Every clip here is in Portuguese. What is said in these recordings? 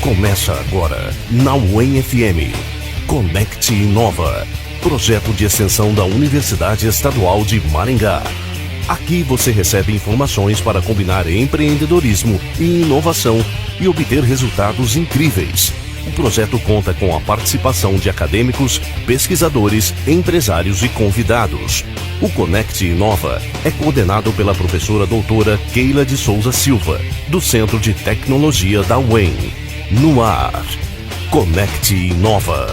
Começa agora, na UEM FM, Conecte Inova, projeto de extensão da Universidade Estadual de Maringá. Aqui você recebe informações para combinar empreendedorismo e inovação e obter resultados incríveis. O projeto conta com a participação de acadêmicos, pesquisadores, empresários e convidados. O Conecte Inova é coordenado pela professora doutora Keila de Souza Silva, do Centro de Tecnologia da UEM. No ar, Conecte Inova.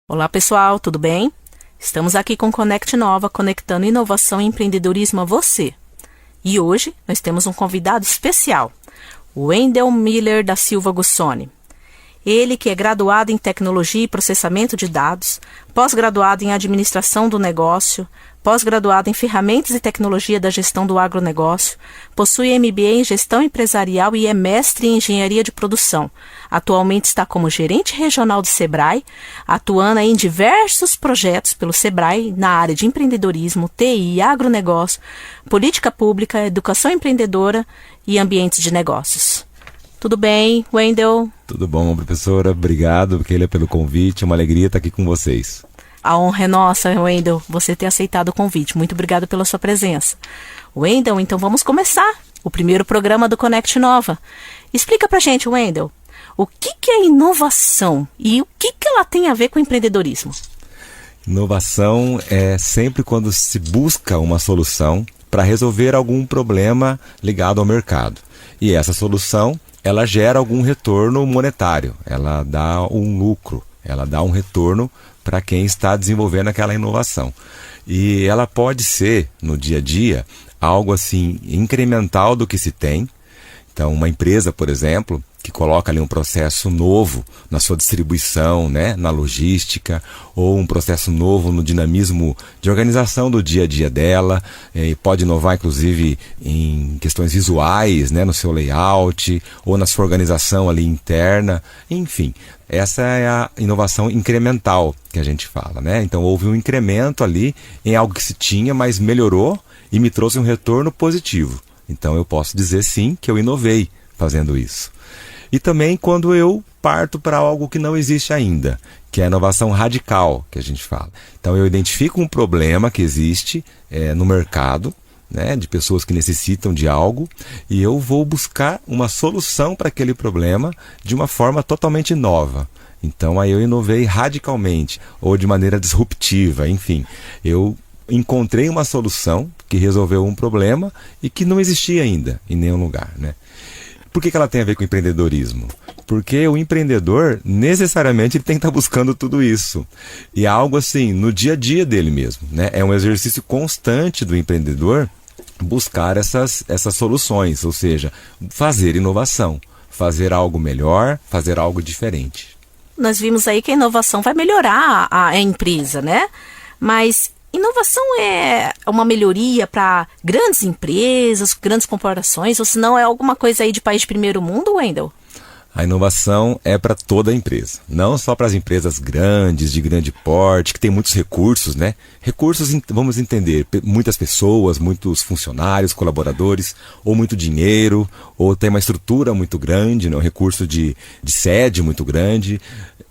Olá pessoal, tudo bem? Estamos aqui com Conecte Inova, conectando inovação e empreendedorismo a você. E hoje nós temos um convidado especial, o Wendel Miller da Silva Gussoni. Ele que é graduado em Tecnologia e Processamento de Dados, pós-graduado em Administração do Negócio, pós-graduado em Ferramentas e Tecnologia da Gestão do Agronegócio, possui MBA em Gestão Empresarial e é mestre em Engenharia de Produção. Atualmente está como gerente regional do Sebrae, atuando em diversos projetos pelo Sebrae na área de empreendedorismo, TI, agronegócio, política pública, educação empreendedora e ambientes de negócios. Tudo bem, Wendel? Tudo bom, professora. Obrigado, Keila, pelo convite. É uma alegria estar aqui com vocês. A honra é nossa, Wendel, você ter aceitado o convite. Muito obrigado pela sua presença. Wendel, então vamos começar o primeiro programa do Conecte Inova. Explica pra gente, Wendel, o que é inovação e o que ela tem a ver com empreendedorismo? Inovação é sempre quando se busca uma solução para resolver algum problema ligado ao mercado. E essa solução, ela gera algum retorno monetário, ela dá um lucro, ela dá um retorno para quem está desenvolvendo aquela inovação. E ela pode ser, no dia a dia, algo assim incremental do que se tem. Então, uma empresa, por exemplo, que coloca ali um processo novo na sua distribuição, né, na logística, ou um processo novo no dinamismo de organização do dia a dia dela, e pode inovar inclusive em questões visuais, né, no seu layout, ou na sua organização ali interna, enfim. Essa é a inovação incremental que a gente fala, né? Então houve um incremento ali em algo que se tinha, mas melhorou e me trouxe um retorno positivo. Então eu posso dizer sim que eu inovei fazendo isso. E também quando eu parto para algo que não existe ainda, que é a inovação radical, que a gente fala. Então eu identifico um problema que existe no mercado, né, de pessoas que necessitam de algo, e eu vou buscar uma solução para aquele problema de uma forma totalmente nova. Então aí eu inovei radicalmente, ou de maneira disruptiva, enfim. Eu encontrei uma solução que resolveu um problema e que não existia ainda em nenhum lugar, né? Por que ela tem a ver com empreendedorismo? Porque o empreendedor, necessariamente, ele tem que estar buscando tudo isso. E é algo assim, no dia a dia dele mesmo, né? É um exercício constante do empreendedor buscar essas soluções, ou seja, fazer inovação, fazer algo melhor, fazer algo diferente. Nós vimos aí que a inovação vai melhorar a empresa, né? Mas inovação é uma melhoria para grandes empresas, grandes corporações, ou se não é alguma coisa aí de país de primeiro mundo, Wendel? A inovação é para toda a empresa, não só para as empresas grandes, de grande porte, que tem muitos recursos, né? Recursos, vamos entender, muitas pessoas, muitos funcionários, colaboradores, ou muito dinheiro, ou tem uma estrutura muito grande, né? Um recurso de sede muito grande.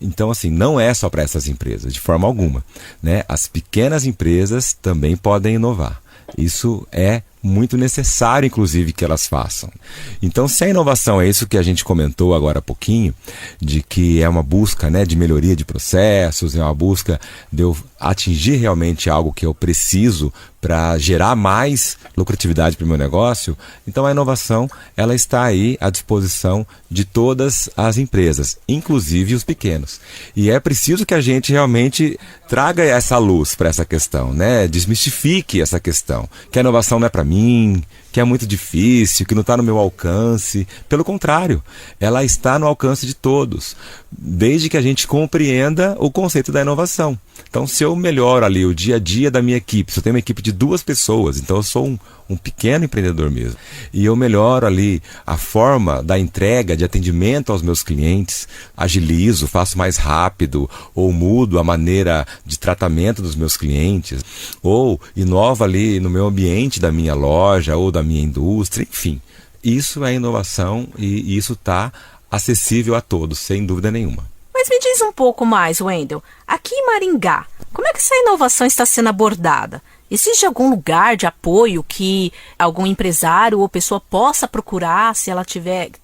Então, assim, não é só para essas empresas, de forma alguma, né? As pequenas empresas também podem inovar. Isso é muito necessário, inclusive, que elas façam. Então, se a inovação é isso que a gente comentou agora há pouquinho, de que é uma busca, né, de melhoria de processos, é uma busca de eu atingir realmente algo que eu preciso para gerar mais lucratividade para o meu negócio, então a inovação ela está aí à disposição de todas as empresas, inclusive os pequenos. E é preciso que a gente realmente traga essa luz para essa questão, né? Desmistifique essa questão, que a inovação não é para mim, que é muito difícil, que não está no meu alcance. Pelo contrário, ela está no alcance de todos, desde que a gente compreenda o conceito da inovação. Então, se eu melhoro ali o dia a dia da minha equipe, se eu tenho uma equipe de 2 pessoas, então eu sou um pequeno empreendedor mesmo, e eu melhoro ali a forma da entrega, de atendimento aos meus clientes, agilizo, faço mais rápido, ou mudo a maneira de tratamento dos meus clientes, ou inovo ali no meu ambiente da minha loja, loja ou da minha indústria, enfim. Isso é inovação e isso está acessível a todos, sem dúvida nenhuma. Mas me diz um pouco mais, Wendel. Aqui em Maringá, como é que essa inovação está sendo abordada? Existe algum lugar de apoio que algum empresário ou pessoa possa procurar se ela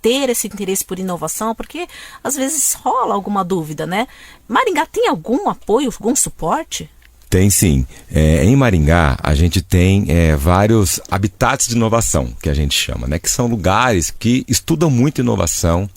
ter esse interesse por inovação? Porque às vezes rola alguma dúvida, né? Maringá tem algum apoio, algum suporte? Tem sim. Em Maringá, a gente tem vários habitats de inovação, que a gente chama, né? Que são lugares que estudam muito inovação,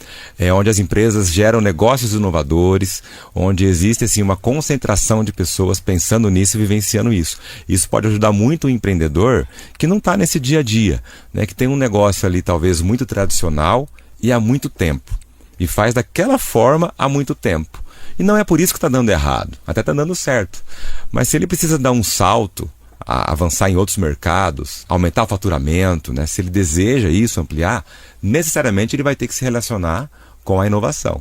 onde as empresas geram negócios inovadores, onde existe assim, uma concentração de pessoas pensando nisso e vivenciando isso. Isso pode ajudar muito o empreendedor que não está nesse dia a dia, né? Que tem um negócio ali talvez muito tradicional e há muito tempo. E faz daquela forma há muito tempo. E não é por isso que está dando errado, até está dando certo. Mas se ele precisa dar um salto, avançar em outros mercados, aumentar o faturamento, né? Se ele deseja isso, ampliar, necessariamente ele vai ter que se relacionar com a inovação.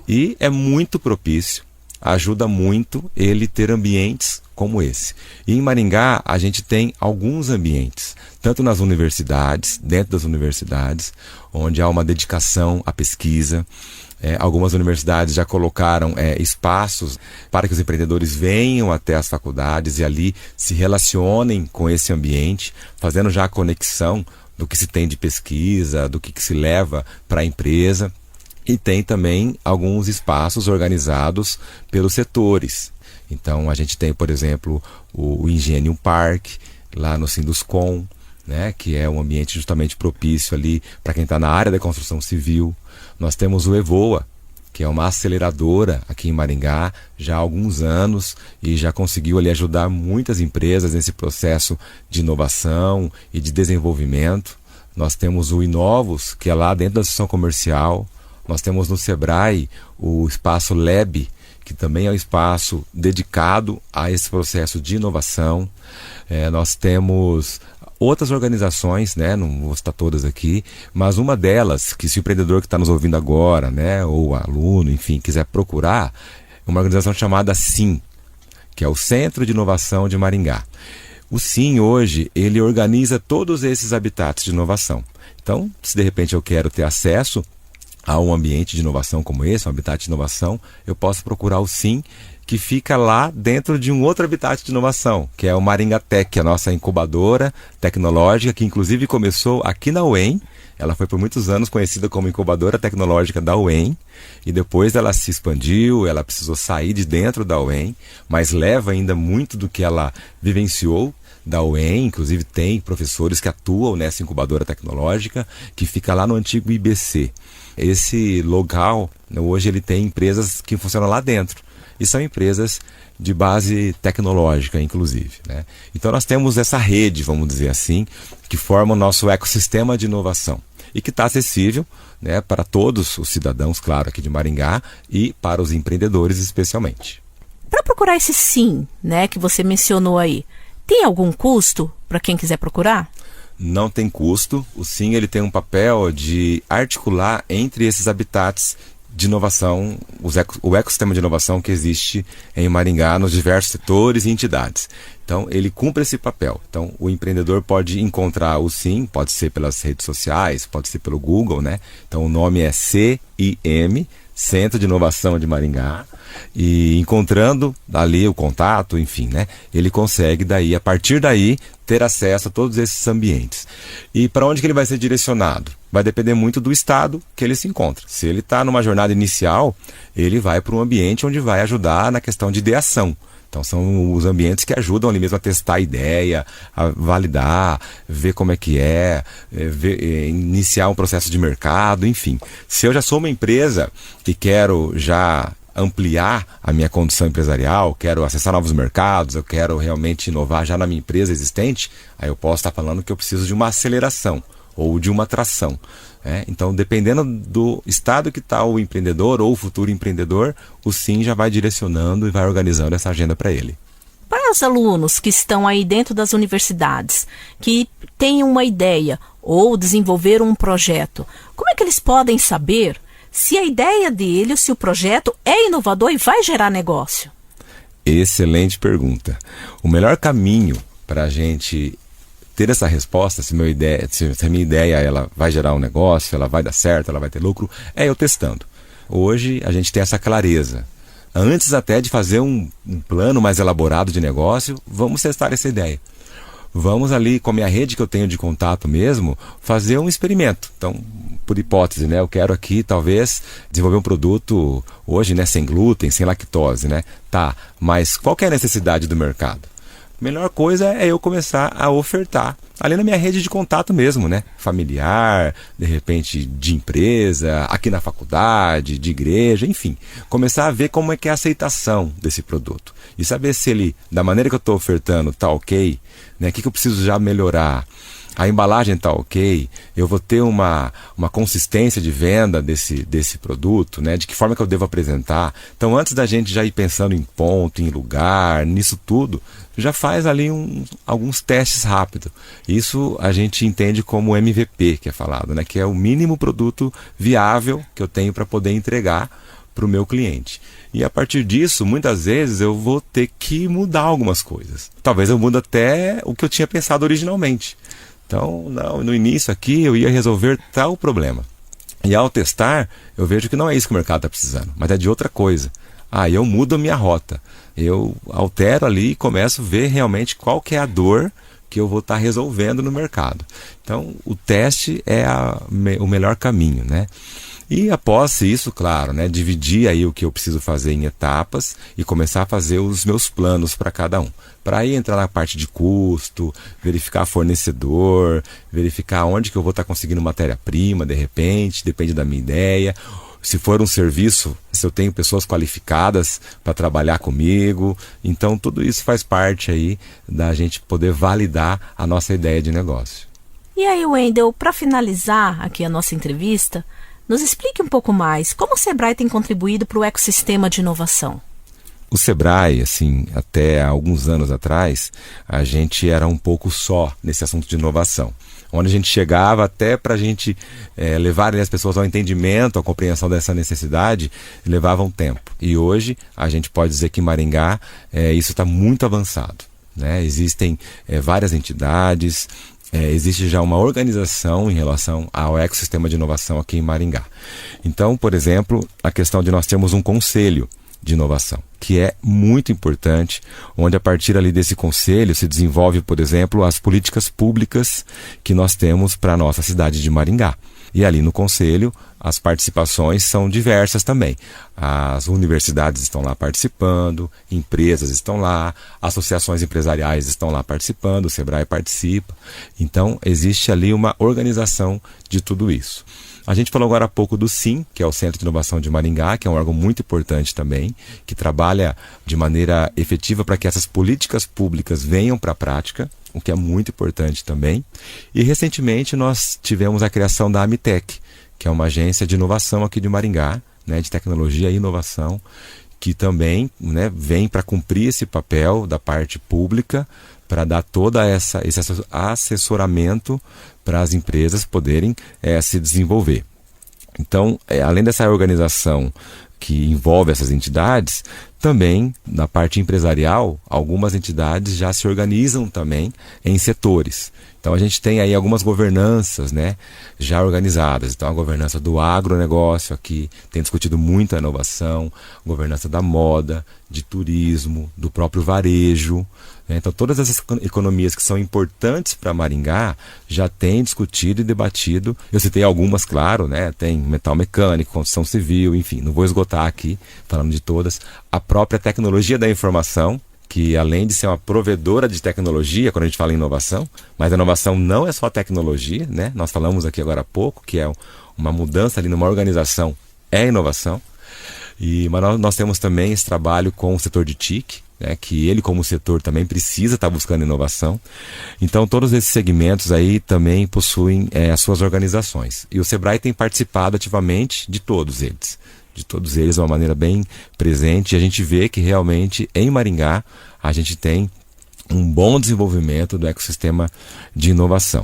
E é muito propício, ajuda muito ele ter ambientes como esse. E em Maringá a gente tem alguns ambientes, tanto nas universidades, dentro das universidades, onde há uma dedicação à pesquisa. Algumas universidades já colocaram espaços para que os empreendedores venham até as faculdades e ali se relacionem com esse ambiente, fazendo já a conexão do que se tem de pesquisa, do que se leva para a empresa. E tem também alguns espaços organizados pelos setores. Então a gente tem, por exemplo, o Engenho Park, lá no Sinduscom, né, que é um ambiente justamente propício ali para quem está na área da construção civil. Nós temos o Evoa, que é uma aceleradora aqui em Maringá já há alguns anos e já conseguiu ali ajudar muitas empresas nesse processo de inovação e de desenvolvimento. Nós temos o Inovos, que é lá dentro da associação comercial. Nós temos no Sebrae o espaço Lab, que também é um espaço dedicado a esse processo de inovação. Nós temos outras organizações, né, não vou citar todas aqui, mas uma delas, que se o empreendedor que está nos ouvindo agora, né, ou aluno, enfim, quiser procurar, é uma organização chamada SIM, que é o Centro de Inovação de Maringá. O SIM hoje, ele organiza todos esses habitats de inovação. Então, se de repente eu quero ter acesso a um ambiente de inovação como esse, um habitat de inovação, eu posso procurar o SIM, que fica lá dentro de um outro habitat de inovação, que é o Maringá Tech, a nossa incubadora tecnológica, que inclusive começou aqui na UEM. Ela foi por muitos anos conhecida como incubadora tecnológica da UEM, e depois ela se expandiu, ela precisou sair de dentro da UEM, mas leva ainda muito do que ela vivenciou da UEM, inclusive tem professores que atuam nessa incubadora tecnológica, que fica lá no antigo IBC. Esse local, hoje ele tem empresas que funcionam lá dentro, e são empresas de base tecnológica, inclusive, né? Então nós temos essa rede, vamos dizer assim, que forma o nosso ecossistema de inovação e que está acessível, né, para todos os cidadãos, claro, aqui de Maringá e para os empreendedores especialmente. Para procurar esse SIM, né, que você mencionou aí, tem algum custo para quem quiser procurar? Não tem custo. O SIM ele tem um papel de articular entre esses habitats de inovação, o ecossistema de inovação que existe em Maringá nos diversos setores e entidades. Então, ele cumpre esse papel. Então, o empreendedor pode encontrar o SIM, pode ser pelas redes sociais, pode ser pelo Google, né? Então, o nome é CIM, Centro de Inovação de Maringá, e encontrando ali o contato, enfim, né? Ele consegue daí, a partir daí, ter acesso a todos esses ambientes. E para onde que ele vai ser direcionado? Vai depender muito do estado que ele se encontra. Se ele está numa jornada inicial, ele vai para um ambiente onde vai ajudar na questão de ideação. Então são os ambientes que ajudam ali mesmo a testar a ideia, a validar, ver como é que iniciar um processo de mercado, enfim. Se eu já sou uma empresa e quero já ampliar a minha condição empresarial, quero acessar novos mercados, eu quero realmente inovar já na minha empresa existente, aí eu posso estar falando que eu preciso de uma aceleração ou de uma tração. Então, dependendo do estado que está o empreendedor ou o futuro empreendedor, o SIM já vai direcionando e vai organizando essa agenda para ele. Para os alunos que estão aí dentro das universidades, que têm uma ideia ou desenvolveram um projeto, como é que eles podem saber se a ideia dele, se o projeto é inovador e vai gerar negócio? Excelente pergunta. O melhor caminho para a gente ter essa resposta, se a minha ideia ela vai gerar um negócio, ela vai dar certo, ela vai ter lucro, é eu testando. Hoje a gente tem essa clareza. Antes até de fazer um plano mais elaborado de negócio, vamos testar essa ideia. Vamos ali, com a minha rede que eu tenho de contato mesmo, fazer um experimento. Então, por hipótese, né? Eu quero aqui, talvez, desenvolver um produto hoje, né? Sem glúten, sem lactose, né? Tá, mas qual que é a necessidade do mercado? A melhor coisa é eu começar a ofertar ali na minha rede de contato mesmo, né? Familiar, de repente de empresa, aqui na faculdade, de igreja, enfim. Começar a ver como é que é a aceitação desse produto. E saber se ele, da maneira que eu estou ofertando, tá ok, né? O que eu preciso já melhorar? A embalagem está ok, eu vou ter uma consistência de venda desse produto, né? De que forma que eu devo apresentar. Então, antes da gente já ir pensando em ponto, em lugar, nisso tudo, já faz ali alguns testes rápidos. Isso a gente entende como MVP, que é falado, né? Que é o mínimo produto viável que eu tenho para poder entregar para o meu cliente. E a partir disso, muitas vezes eu vou ter que mudar algumas coisas. Talvez eu mude até o que eu tinha pensado originalmente. Então, no início aqui eu ia resolver tal problema. E ao testar, eu vejo que não é isso que o mercado está precisando, mas é de outra coisa. Aí eu mudo a minha rota. Eu altero ali e começo a ver realmente qual que é a dor que eu vou estar resolvendo no mercado. Então, o teste é o melhor caminho, né? E após isso, claro, né, dividir aí o que eu preciso fazer em etapas e começar a fazer os meus planos para cada um. Para aí entrar na parte de custo, verificar fornecedor, verificar onde que eu vou estar conseguindo matéria-prima, de repente, depende da minha ideia. Se for um serviço, se eu tenho pessoas qualificadas para trabalhar comigo. Então, tudo isso faz parte aí da gente poder validar a nossa ideia de negócio. E aí, Wendel, para finalizar aqui a nossa entrevista, nos explique um pouco mais como o Sebrae tem contribuído para o ecossistema de inovação. O Sebrae, assim, até alguns anos atrás, a gente era um pouco só nesse assunto de inovação. Onde a gente chegava até para a gente levar as pessoas ao entendimento, à compreensão dessa necessidade, levava um tempo. E hoje a gente pode dizer que em Maringá isso está muito avançado, né? Existem várias entidades, existe já uma organização em relação ao ecossistema de inovação aqui em Maringá. Então, por exemplo, a questão de nós termos um conselho de inovação, que é muito importante, onde a partir ali desse conselho se desenvolve, por exemplo, as políticas públicas que nós temos para a nossa cidade de Maringá. E ali no conselho, as participações são diversas também. As universidades estão lá participando, empresas estão lá, associações empresariais estão lá participando, o Sebrae participa. Então, existe ali uma organização de tudo isso. A gente falou agora há pouco do SIM, que é o Centro de Inovação de Maringá, que é um órgão muito importante também, que trabalha de maneira efetiva para que essas políticas públicas venham para a prática, o que é muito importante também. E recentemente nós tivemos a criação da Amitec, que é uma agência de inovação aqui de Maringá, né, de tecnologia e inovação, que também, né, vem para cumprir esse papel da parte pública, para dar todo esse assessoramento para as empresas poderem se desenvolver. Então, além dessa organização que envolve essas entidades, também na parte empresarial, algumas entidades já se organizam também em setores. Então a gente tem aí algumas governanças, né, já organizadas. Então a governança do agronegócio aqui tem discutido muito a inovação, governança da moda, de turismo, do próprio varejo, né? Então todas essas economias que são importantes para Maringá já têm discutido e debatido. Eu citei algumas, claro, né? Tem metal mecânico, construção civil, enfim, não vou esgotar aqui falando de todas. A própria tecnologia da informação, que além de ser uma provedora de tecnologia, quando a gente fala em inovação, mas a inovação não é só tecnologia, né? Nós falamos aqui agora há pouco, que é uma mudança ali numa organização, é inovação. Mas nós temos também esse trabalho com o setor de TIC, né? Que ele como setor também precisa estar buscando inovação. Então todos esses segmentos aí também possuem as suas organizações. E o Sebrae tem participado ativamente de todos eles. De todos eles de uma maneira bem presente, e a gente vê que realmente em Maringá a gente tem um bom desenvolvimento do ecossistema de inovação.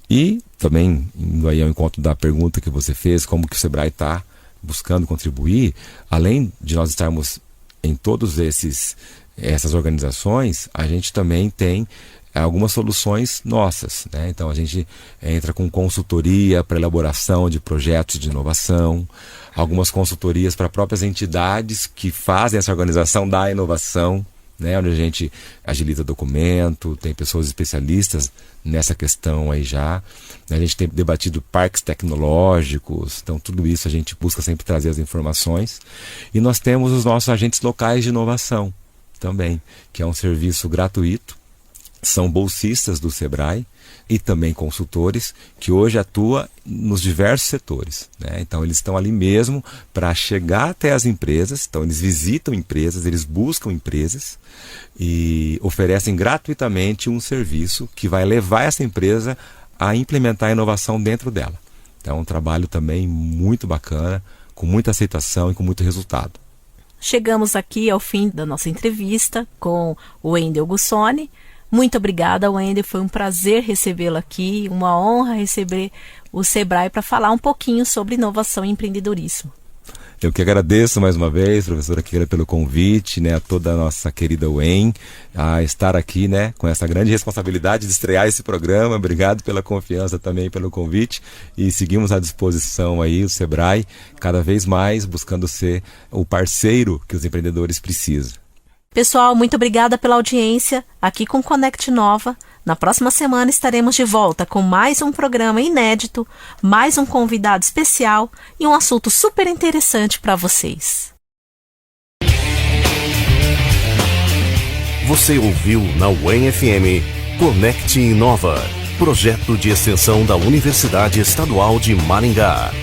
E também, indo aí ao encontro da pergunta que você fez, como que o Sebrae está buscando contribuir, além de nós estarmos em todos essas organizações, a gente também tem algumas soluções nossas, né? Então a gente entra com consultoria para elaboração de projetos de inovação, algumas consultorias para próprias entidades que fazem essa organização da inovação, né? Onde a gente agiliza documento, tem pessoas especialistas nessa questão aí já. A gente tem debatido parques tecnológicos, então tudo isso a gente busca sempre trazer as informações. E nós temos os nossos agentes locais de inovação também, que é um serviço gratuito. São bolsistas do Sebrae e também consultores que hoje atuam nos diversos setores, né? Então eles estão ali mesmo para chegar até as empresas, então eles visitam empresas, eles buscam empresas e oferecem gratuitamente um serviço que vai levar essa empresa a implementar a inovação dentro dela. Então é um trabalho também muito bacana, com muita aceitação e com muito resultado. Chegamos aqui ao fim da nossa entrevista com o Wendel Gussoni. Muito obrigada, Wendel. Foi um prazer recebê-lo aqui, uma honra receber o Sebrae para falar um pouquinho sobre inovação e empreendedorismo. Eu que agradeço mais uma vez, professora Keila, pelo convite, né, a toda a nossa querida UEM, a estar aqui, né, com essa grande responsabilidade de estrear esse programa. Obrigado pela confiança também, pelo convite, e seguimos à disposição aí, o Sebrae, cada vez mais buscando ser o parceiro que os empreendedores precisam. Pessoal, muito obrigada pela audiência aqui com Conect Nova. Na próxima semana estaremos de volta com mais um programa inédito, mais um convidado especial e um assunto super interessante para vocês. Você ouviu na UEM-FM Conect Nova, projeto de extensão da Universidade Estadual de Maringá.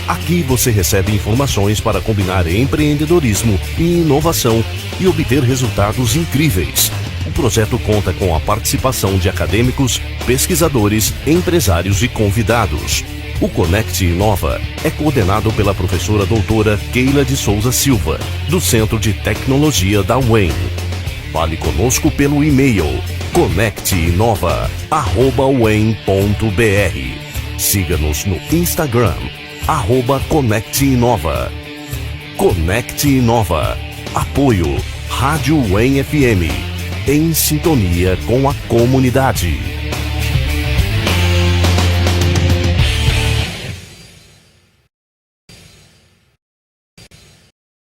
Aqui você recebe informações para combinar empreendedorismo e inovação e obter resultados incríveis. O projeto conta com a participação de acadêmicos, pesquisadores, empresários e convidados. O Conect Nova é coordenado pela professora doutora Keila de Souza Silva, do Centro de Tecnologia da UEM. Fale conosco pelo e-mail conectinova@uem.br. Siga-nos no Instagram, @ConectInova. Conect Nova. Apoio Rádio UEM FM. Em sintonia com a comunidade.